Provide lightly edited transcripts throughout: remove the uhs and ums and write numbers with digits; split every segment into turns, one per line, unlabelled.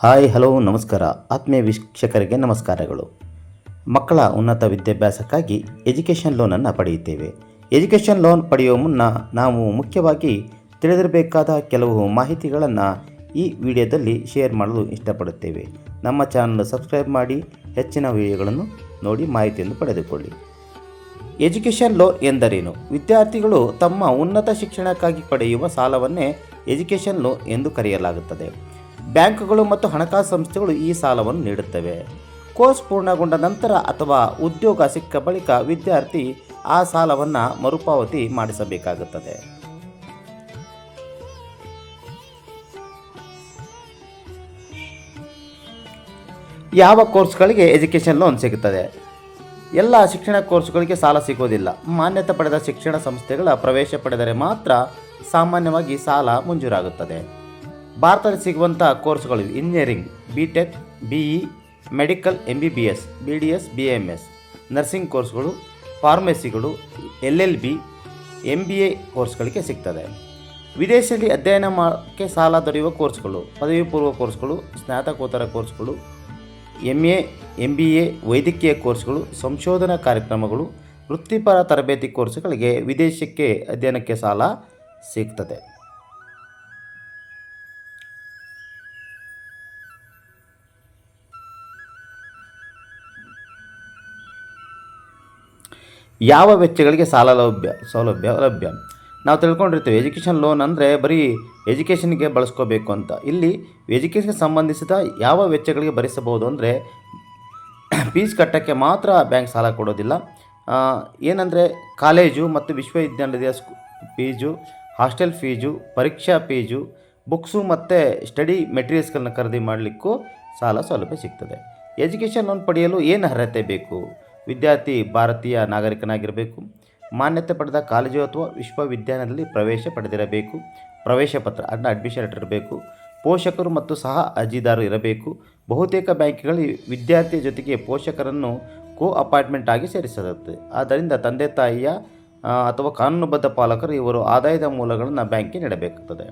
Hi hello ನಮಸ್ಕಾರ. ಆತ್ಮೀಯ ವೀಕ್ಷಕರಿಗೆ ನಮಸ್ಕಾರಗಳು. ಮಕ್ಕಳ ಉನ್ನತ ವಿದ್ಯಾಭ್ಯಾಸಕ್ಕಾಗಿ ಎಜುಕೇಷನ್ ಲೋನನ್ನು ಪಡೆಯುತ್ತೇವೆ. ಎಜುಕೇಷನ್ ಲೋನ್ ಪಡೆಯುವ ಮುನ್ನ ನಾವು ಮುಖ್ಯವಾಗಿ ತಿಳಿದಿರಬೇಕಾದ ಕೆಲವು ಮಾಹಿತಿಗಳನ್ನು ಈ ವಿಡಿಯೋದಲ್ಲಿ ಶೇರ್ ಮಾಡಲು ಇಷ್ಟಪಡುತ್ತೇವೆ. ನಮ್ಮ ಚಾನಲ್ ಸಬ್ಸ್ಕ್ರೈಬ್ ಮಾಡಿ ಹೆಚ್ಚಿನ ವಿಡಿಯೋಗಳನ್ನು ನೋಡಿ ಮಾಹಿತಿಯನ್ನು ಪಡೆದುಕೊಳ್ಳಿ. ಎಜುಕೇಷನ್ ಲೋನ್ ಎಂದರೇನು? ವಿದ್ಯಾರ್ಥಿಗಳು ತಮ್ಮ ಉನ್ನತ ಶಿಕ್ಷಣಕ್ಕಾಗಿ ಪಡೆಯುವ ಸಾಲವನ್ನೇ ಎಜುಕೇಷನ್ ಲೋನ್ ಎಂದು ಕರೆಯಲಾಗುತ್ತದೆ. ಬ್ಯಾಂಕುಗಳು ಮತ್ತು ಹಣಕಾಸು ಸಂಸ್ಥೆಗಳು ಈ ಸಾಲವನ್ನು ನೀಡುತ್ತವೆ. ಕೋರ್ಸ್ ಪೂರ್ಣಗೊಂಡ ನಂತರ ಅಥವಾ ಉದ್ಯೋಗ ಸಿಕ್ಕ ಬಳಿಕ ವಿದ್ಯಾರ್ಥಿ ಆ ಸಾಲವನ್ನು ಮರುಪಾವತಿ ಮಾಡಿಸಬೇಕಾಗುತ್ತದೆ. ಯಾವ ಕೋರ್ಸ್ಗಳಿಗೆ ಎಜುಕೇಷನ್ ಲೋನ್ ಸಿಗುತ್ತದೆ? ಎಲ್ಲ ಶಿಕ್ಷಣ ಕೋರ್ಸ್ಗಳಿಗೆ ಸಾಲ ಸಿಗೋದಿಲ್ಲ. ಮಾನ್ಯತೆ ಪಡೆದ ಶಿಕ್ಷಣ ಸಂಸ್ಥೆಗಳ ಪ್ರವೇಶ ಪಡೆದರೆ ಮಾತ್ರ ಸಾಮಾನ್ಯವಾಗಿ ಸಾಲ ಮಂಜೂರಾಗುತ್ತದೆ. ಭಾರತದಲ್ಲಿ ಸಿಗುವಂಥ ಕೋರ್ಸ್ಗಳು engineering, B Tech, BE, medical, MBBS, BDS, BAMS, nursing ಕೋರ್ಸ್ಗಳು, ಫಾರ್ಮಸಿಗಳು, LLB, MBA ಕೋರ್ಸ್ಗಳಿಗೆ ಸಿಗ್ತದೆ. ವಿದೇಶದಲ್ಲಿ ಅಧ್ಯಯನ ಮಾಡೋಕ್ಕೆ ಸಾಲ ದೊರೆಯುವ ಕೋರ್ಸ್ಗಳು ಪದವಿ ಪೂರ್ವ ಕೋರ್ಸ್ಗಳು, ಸ್ನಾತಕೋತ್ತರ ಕೋರ್ಸ್ಗಳು, MA, MBA, ವೈದ್ಯಕೀಯ ಕೋರ್ಸ್ಗಳು, ಸಂಶೋಧನಾ ಕಾರ್ಯಕ್ರಮಗಳು, ವೃತ್ತಿಪರ ತರಬೇತಿ ಕೋರ್ಸ್ಗಳಿಗೆ ವಿದೇಶಕ್ಕೆ ಅಧ್ಯಯನಕ್ಕೆ ಸಾಲ ಸಿಗ್ತದೆ. ಯಾವ ವೆಚ್ಚಗಳಿಗೆ ಸಾಲ ಸೌಲಭ್ಯ ಲಭ್ಯ? ನಾವು ತಿಳ್ಕೊಂಡಿರ್ತೀವಿ ಎಜುಕೇಷನ್ ಲೋನ್ ಅಂದರೆ ಬರೀ ಎಜುಕೇಷನ್ಗೆ ಬಳಸ್ಕೋಬೇಕು ಅಂತ. ಇಲ್ಲಿ ಎಜುಕೇಷನ್ಗೆ ಸಂಬಂಧಿಸಿದ ಯಾವ ವೆಚ್ಚಗಳಿಗೆ ಭರಿಸಬಹುದು ಅಂದರೆ ಫೀಸ್ ಕಟ್ಟೋಕ್ಕೆ ಮಾತ್ರ ಬ್ಯಾಂಕ್ ಸಾಲ ಕೊಡೋದಿಲ್ಲ. ಏನಂದರೆ ಕಾಲೇಜು ಮತ್ತು ವಿಶ್ವವಿದ್ಯಾನಿಲಯದ ಫೀಜು, ಹಾಸ್ಟೆಲ್ ಫೀಜು, ಪರೀಕ್ಷಾ ಫೀಜು, ಬುಕ್ಸು ಮತ್ತು ಸ್ಟಡಿ ಮೆಟೀರಿಯಲ್ಸ್ಗಳನ್ನ ಖರೀದಿ ಮಾಡಲಿಕ್ಕೂ ಸಾಲ ಸೌಲಭ್ಯ ಸಿಗ್ತದೆ. ಎಜುಕೇಷನ್ ಲೋನ್ ಪಡೆಯಲು ಏನು ಅರ್ಹತೆ ಬೇಕು? ವಿದ್ಯಾರ್ಥಿ ಭಾರತೀಯ ನಾಗರಿಕನಾಗಿರಬೇಕು. ಮಾನ್ಯತೆ ಪಡೆದ ಕಾಲೇಜು ಅಥವಾ ವಿಶ್ವವಿದ್ಯಾಲಯದಲ್ಲಿ ಪ್ರವೇಶ ಪಡೆದಿರಬೇಕು. ಪ್ರವೇಶ ಪತ್ರ ಅಡ್ಮಿಷನ್ ಲೆಟರ್ ಇರಬೇಕು. ಪೋಷಕರು ಮತ್ತು ಸಹ ಅರ್ಜಿದಾರರು ಇರಬೇಕು. ಬಹುತೇಕ ಬ್ಯಾಂಕ್ಗಳಲ್ಲಿ ವಿದ್ಯಾರ್ಥಿಯ ಜೊತೆಗೆ ಪೋಷಕರನ್ನು ಅಪಾಯಿಂಟ್ಮೆಂಟ್ ಆಗಿ ಸೇರಿಸಲಾಗುತ್ತದೆ. ಆದ್ದರಿಂದ ತಂದೆ ತಾಯಿಯ ಅಥವಾ ಕಾನೂನುಬದ್ಧ ಪಾಲಕರು ಇವರು ಆದಾಯದ ಮೂಲಗಳನ್ನು ಬ್ಯಾಂಕಿಗೆ ನೀಡಬೇಕಾಗುತ್ತದೆ.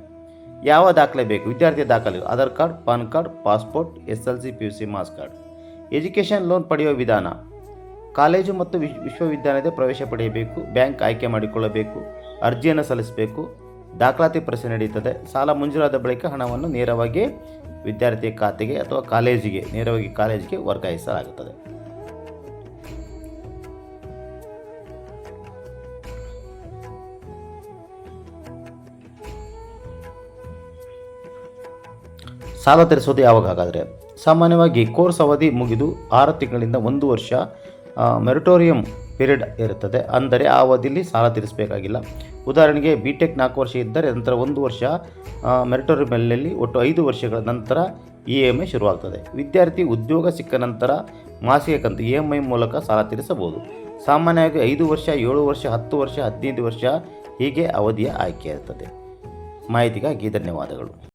ಯಾವ ದಾಖಲೆ ಬೇಕು? ವಿದ್ಯಾರ್ಥಿಯ ದಾಖಲೆ Aadhaar card, PAN card, passport, SLC, PUC marks card. Education loan ಪಡೆಯುವ ವಿಧಾನ: ಕಾಲೇಜು ಮತ್ತು ವಿಶ್ವವಿದ್ಯಾಲಯದ ಪ್ರವೇಶ ಪಡೆಯಬೇಕು. ಬ್ಯಾಂಕ್ ಆಯ್ಕೆ ಮಾಡಿಕೊಳ್ಳಬೇಕು. ಅರ್ಜಿಯನ್ನು ಸಲ್ಲಿಸಬೇಕು. ದಾಖಲಾತಿ ಪ್ರಶ್ನೆ ನಡೆಯುತ್ತದೆ. ಸಾಲ ಮಂಜೂರಾದ ಬಳಿಕ ಹಣವನ್ನು ನೇರವಾಗಿ ವಿದ್ಯಾರ್ಥಿಯ ಖಾತೆಗೆ ಅಥವಾ ಕಾಲೇಜಿಗೆ ವರ್ಗಾಯಿಸಲಾಗುತ್ತದೆ. ಸಾಲ ತೀರಿಸೋದು ಯಾವಾಗ? ಹಾಗಾದರೆ ಸಾಮಾನ್ಯವಾಗಿ ಕೋರ್ಸ್ ಅವಧಿ ಮುಗಿದು 6 ತಿಂಗಳಿಂದ 1 ವರ್ಷ ಮೆರಿಟೋರಿಯಂ ಪೀರಿಯಡ್ ಇರುತ್ತದೆ. ಅಂದರೆ ಆ ಅವಧಿಯಲ್ಲಿ ಸಾಲ ತೀರಿಸಬೇಕಾಗಿಲ್ಲ. ಉದಾಹರಣೆಗೆ ಬಿಟೆಕ್ 4 ವರ್ಷ ಇದ್ದರೆ ನಂತರ 1 ವರ್ಷ ಮೆರಿಟೋರಿಯಂನಲ್ಲಿ ಒಟ್ಟು 5 ವರ್ಷಗಳ ನಂತರ EMI ಶುರುವಾಗ್ತದೆ. ವಿದ್ಯಾರ್ಥಿ ಉದ್ಯೋಗ ಸಿಕ್ಕ ನಂತರ ಮಾಸಿಕ ಕಂತು EMI ಮೂಲಕ ಸಾಲ ತೀರಿಸಬಹುದು. ಸಾಮಾನ್ಯವಾಗಿ 5 ವರ್ಷ, 7 ವರ್ಷ, 10 ವರ್ಷ, 15 ವರ್ಷ ಹೀಗೆ ಅವಧಿಯ ಆಯ್ಕೆ ಇರುತ್ತದೆ. ಮಾಹಿತಿಗಾಗಿ ಧನ್ಯವಾದಗಳು.